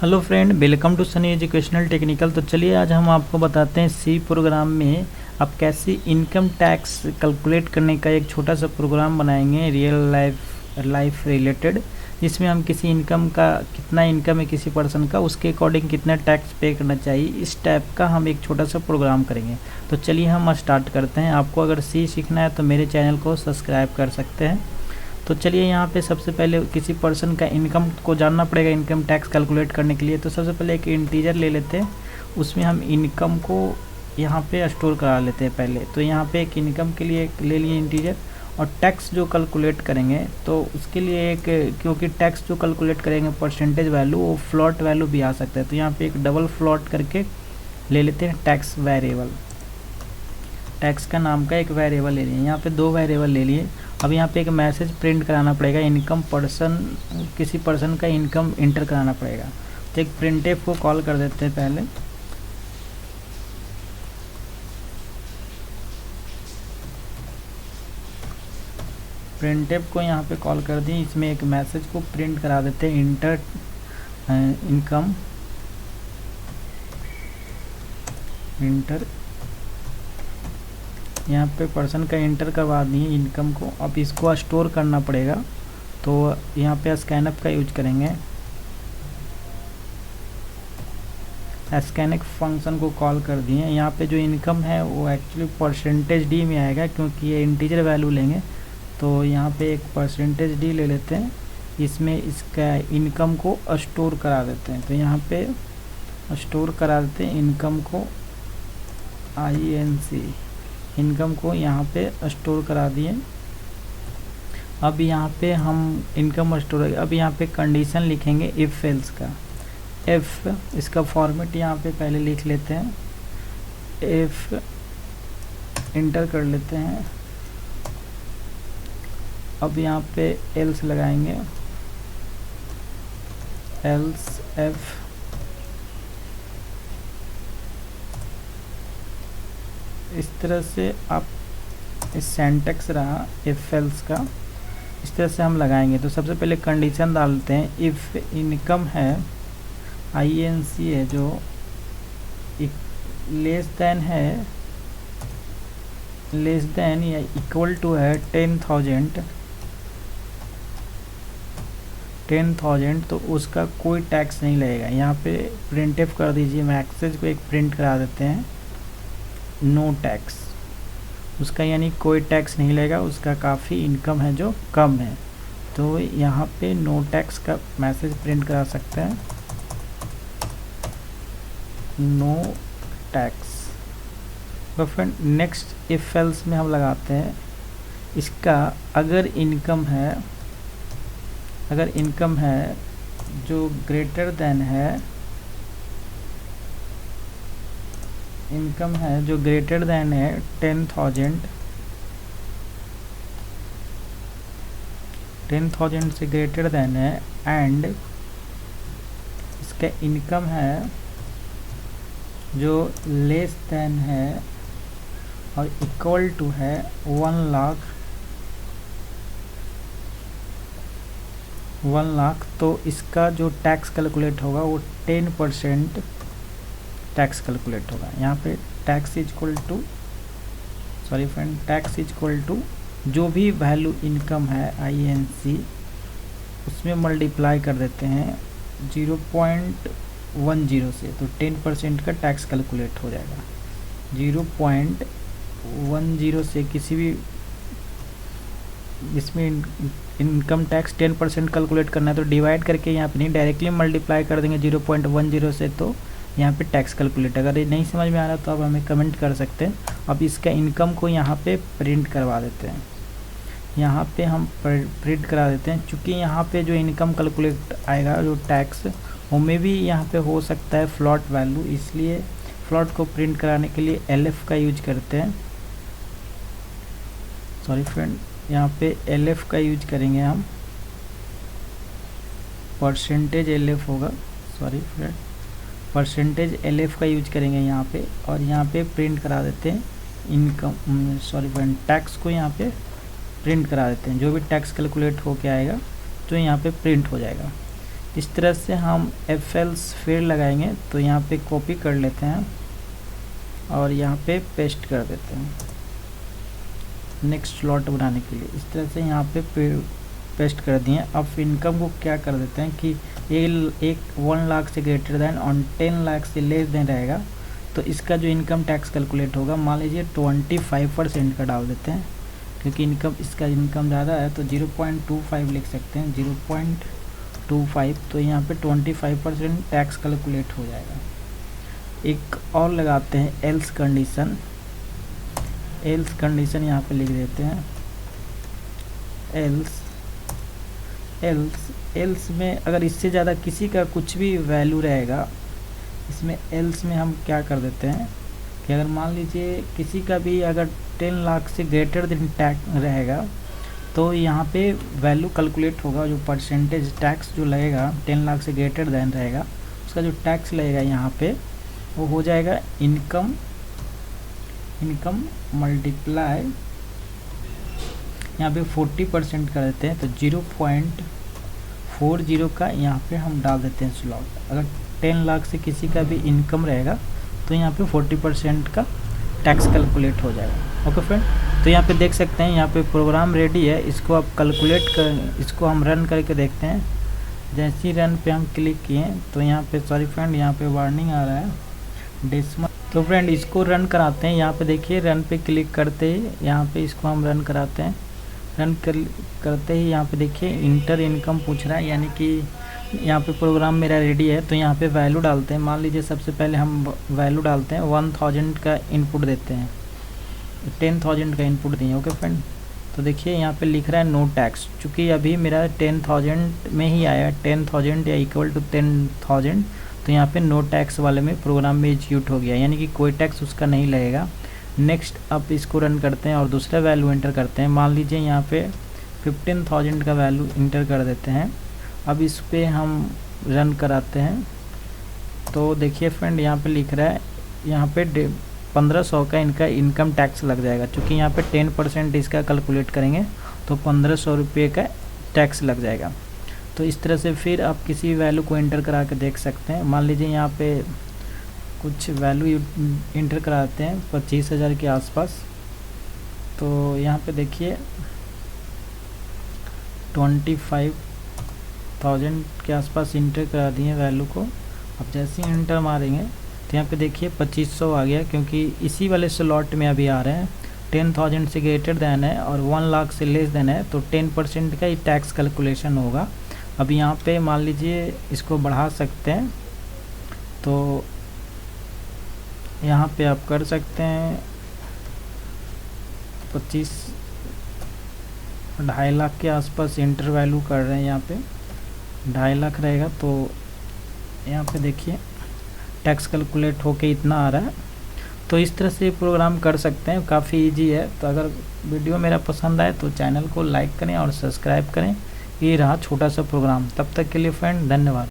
Hello friend, welcome to Sunny educational technical. तो चलिए आज हम आपको बताते हैं सी प्रोग्राम में आप कैसे इनकम टैक्स कैलकुलेट करने का एक छोटा सा प्रोग्राम बनाएंगे रियल लाइफ रिलेटेड, जिसमें हम किसी इनकम का कितना इनकम है किसी पर्सन का, उसके अकॉर्डिंग कितना टैक्स पे करना चाहिए, इस टाइप का हम एक छोटा सा प्रोग्राम करेंगे। तो चलिए हम स्टार्ट करते हैं। आपको अगर सी सीखना है तो मेरे चैनल को सब्सक्राइब कर सकते हैं। तो चलिए यहाँ पे सबसे पहले किसी पर्सन का इनकम को जानना पड़ेगा इनकम टैक्स कैलकुलेट करने के लिए। तो सबसे पहले एक इंटीजर ले लेते हैं, उसमें हम इनकम को यहाँ पे स्टोर करा लेते हैं पहले। तो यहाँ पे एक इनकम के लिए ले लिए इंटीजर, और टैक्स जो कैलकुलेट करेंगे तो उसके लिए एक, क्योंकि टैक्स जो कैलकुलेट करेंगे परसेंटेज वैल्यू वो फ्लॉट वैल्यू भी आ सकता है। तो यहाँ पे एक डबल फ्लॉट करके ले लेते हैं टैक्स वेरिएबल। टैक्स का नाम का एक वेरिएबल ले लिए, यहाँ पे दो वेरिएबल ले लिए। अब यहाँ पे एक मैसेज प्रिंट कराना पड़ेगा, इनकम पर्सन, किसी पर्सन का इनकम इंटर कराना पड़ेगा। तो एक प्रिंटफ को कॉल कर देते हैं पहले। प्रिंटफ को यहाँ पे कॉल कर दिए, इसमें एक मैसेज को प्रिंट करा देते हैं, इंटर इनकम इंटर। यहाँ पे पर्सन का इंटर करवा दिए इनकम को। अब इसको स्टोर करना पड़ेगा, तो यहाँ पे स्कैनअप का यूज करेंगे। स्कैनअप फंक्शन को कॉल कर दिए। यहाँ पे जो इनकम है वो एक्चुअली परसेंटेज डी में आएगा, क्योंकि ये इंटीजर वैल्यू लेंगे। तो यहाँ पे एक परसेंटेज डी ले लेते हैं, इसमें इसका इनकम को स्टोर करा देते हैं। तो यहाँ पे स्टोर करा देते हैं इनकम को, INC इनकम को यहाँ पे स्टोर करा दिए। अब यहाँ पे हम इनकम स्टोर, अब यहाँ पे कंडीशन लिखेंगे इफ एल्स का। इफ इसका फॉर्मेट यहाँ पे पहले लिख लेते हैं, इफ इंटर कर लेते हैं। अब यहाँ पे एल्स लगाएंगे, एल्स एफ। इस तरह से आप इस सेंटेक्स रहा इफ एल्स का, इस तरह से हम लगाएंगे। तो सबसे पहले कंडीशन डालते हैं, इफ इनकम है INC है जो लेस देन है, लेस देन या इक्वल टू है 10,000, तो उसका कोई टैक्स नहीं लगेगा। यहाँ पे प्रिंटफ कर दीजिए, मैसेज को एक प्रिंट करा देते हैं, नो टैक्स, उसका यानी कोई टैक्स नहीं लगेगा, उसका काफ़ी इनकम है जो कम है। तो यहाँ पे नो टैक्स का मैसेज प्रिंट करा सकते हैं, नो टैक्स। तो फ्रेंड नेक्स्ट इफ एल्स में हम लगाते हैं इसका, अगर इनकम है जो ग्रेटर देन है, इनकम है जो ग्रेटर देन है 10,000 से ग्रेटर देन है, एंड इसका इनकम है जो लेस देन है और इक्वल टू है 1 लाख, तो इसका जो टैक्स कैलकुलेट होगा वो 10% टैक्स कैलकुलेट होगा। यहाँ पे टैक्स इक्वल टू जो भी वैल्यू इनकम है INC, उसमें मल्टीप्लाई कर देते हैं 0.10 से, तो 10% का टैक्स कैलकुलेट हो जाएगा। 0.10 से किसी भी, इसमें इनकम टैक्स 10% कैलकुलेट करना है तो डिवाइड करके यहाँ पे नहीं, डायरेक्टली मल्टीप्लाई कर देंगे 0.10 से, तो यहाँ पे टैक्स कैलकुलेट। अगर ये नहीं समझ में आ रहा तो आप हमें कमेंट कर सकते हैं। अब इसका इनकम को यहाँ पे प्रिंट करवा देते हैं, यहाँ पे हम प्रिंट करा देते हैं। चूँकि यहाँ पे जो इनकम कैलकुलेट आएगा जो टैक्स, उनमें भी यहाँ पे हो सकता है फ्लॉट वैल्यू, इसलिए फ्लॉट को प्रिंट कराने के लिए LF का यूज करते हैं। सॉरी फ्रेंड, यहाँ पे LF का यूज करेंगे हम, परसेंटेज LF होगा, सॉरी फ्रेंड, परसेंटेज LF का यूज करेंगे यहाँ पे। और यहाँ पे प्रिंट करा देते हैं इनकम, सॉरी फ्रेंड, टैक्स को यहाँ पे प्रिंट करा देते हैं। जो भी टैक्स कैलकुलेट होके आएगा तो यहाँ पे प्रिंट हो जाएगा। इस तरह से हम एफ एल्स फिर लगाएंगे। तो यहाँ पे कॉपी कर लेते हैं और यहाँ पे पेस्ट कर देते हैं नेक्स्ट स्लॉट बनाने के लिए। इस तरह से यहाँ पे पेस्ट कर दिए। अब इनकम को क्या कर देते हैं कि एक 1 लाख से ग्रेटर देन और 10 लाख से लेस देन रहेगा, तो इसका जो इनकम टैक्स कैलकुलेट होगा मान लीजिए 25% का डाल देते हैं, क्योंकि इसका इनकम ज़्यादा है तो 0.25 लिख सकते हैं, 0.25। तो यहाँ पे 25% टैक्स कैलकुलेट हो जाएगा। एक और लगाते हैं एल्स कंडीशन। एल्स कंडीशन यहाँ पे लिख देते हैं एल्स में अगर इससे ज़्यादा किसी का कुछ भी वैल्यू रहेगा, इसमें एल्स में हम क्या कर देते हैं कि अगर मान लीजिए किसी का भी अगर 10 लाख से ग्रेटर देन टैक्स रहेगा, तो यहाँ पे वैल्यू कैलकुलेट होगा। जो परसेंटेज टैक्स जो लगेगा 10 लाख से ग्रेटर देन रहेगा, उसका जो टैक्स लगेगा यहाँ पे वो हो जाएगा इनकम मल्टीप्लाई, यहाँ पे 40% कर देते हैं, तो 0.40 का यहाँ पे हम डाल देते हैं स्लॉट। अगर 10 लाख से किसी का भी इनकम रहेगा तो यहाँ पे 40% का टैक्स कैलकुलेट हो जाएगा। ओके फ्रेंड, तो यहाँ पे देख सकते हैं यहाँ पे प्रोग्राम रेडी है। इसको आप कैलकुलेट कर, इसको हम रन करके देखते हैं। जैसे ही रन पे हम क्लिक किए तो यहाँ पे सॉरी फ्रेंड, यहाँ पे वार्निंग आ रहा है डेसिमल। तो फ्रेंड इसको रन कराते हैं। यहाँ पे देखिए रन पे क्लिक करते ही यहाँ पे इसको हम रन कराते हैं। रन करते ही यहाँ पे देखिए इंटर इनकम पूछ रहा है, यानी कि यहाँ पे प्रोग्राम मेरा रेडी है। तो यहाँ पे वैल्यू डालते हैं। मान लीजिए सबसे पहले हम वैल्यू डालते हैं 1000 का इनपुट देते हैं, 10,000 का इनपुट दिए। ओके फ्रेंड, तो देखिए यहाँ पे लिख रहा है नो टैक्स, चूँकि अभी मेरा 10,000 में ही आया, 10,000 या इक्वल टू 10,000, तो यहाँ पे नो टैक्स वाले में प्रोग्राम में एग्जीक्यूट हो गया, यानी कि कोई टैक्स उसका नहीं लगेगा। नेक्स्ट अब इसको रन करते हैं और दूसरा वैल्यू एंटर करते हैं। मान लीजिए यहाँ पे 15,000 का वैल्यू इंटर कर देते हैं। अब इस पे हम रन कराते हैं। तो देखिए फ्रेंड यहाँ पे लिख रहा है यहाँ पे 1500 का इनका इनकम टैक्स लग जाएगा, क्योंकि यहाँ पे 10% इसका कैलकुलेट करेंगे तो 1500 रुपये का टैक्स लग जाएगा। तो इस तरह से फिर आप किसी वैल्यू को एंटर करा के देख सकते हैं। मान लीजिए यहाँ पे कुछ वैल्यू इंटर कराते हैं 25,000 के आसपास। तो यहाँ पे देखिए 25,000 के आसपास इंटर करा दिए वैल्यू को। अब जैसे ही इंटर मारेंगे तो यहाँ पे देखिए 2500 आ गया, क्योंकि इसी वाले स्लॉट में अभी आ रहे हैं। 10,000 से ग्रेटर देन है और 1 लाख से लेस देन है, तो 10% का ही टैक्स कैलकुलेशन होगा। अब यहाँ पे मान लीजिए इसको बढ़ा सकते हैं, तो यहाँ पे आप कर सकते हैं 2.5 लाख के आसपास इंटर वैल्यू कर रहे हैं। यहाँ पे 2.5 लाख रहेगा, तो यहाँ पे देखिए टैक्स कैलकुलेट होके इतना आ रहा है। तो इस तरह से प्रोग्राम कर सकते हैं, काफ़ी इजी है। तो अगर वीडियो मेरा पसंद आए तो चैनल को लाइक करें और सब्सक्राइब करें। ये रहा छोटा सा प्रोग्राम। तब तक के लिए फ्रेंड धन्यवाद।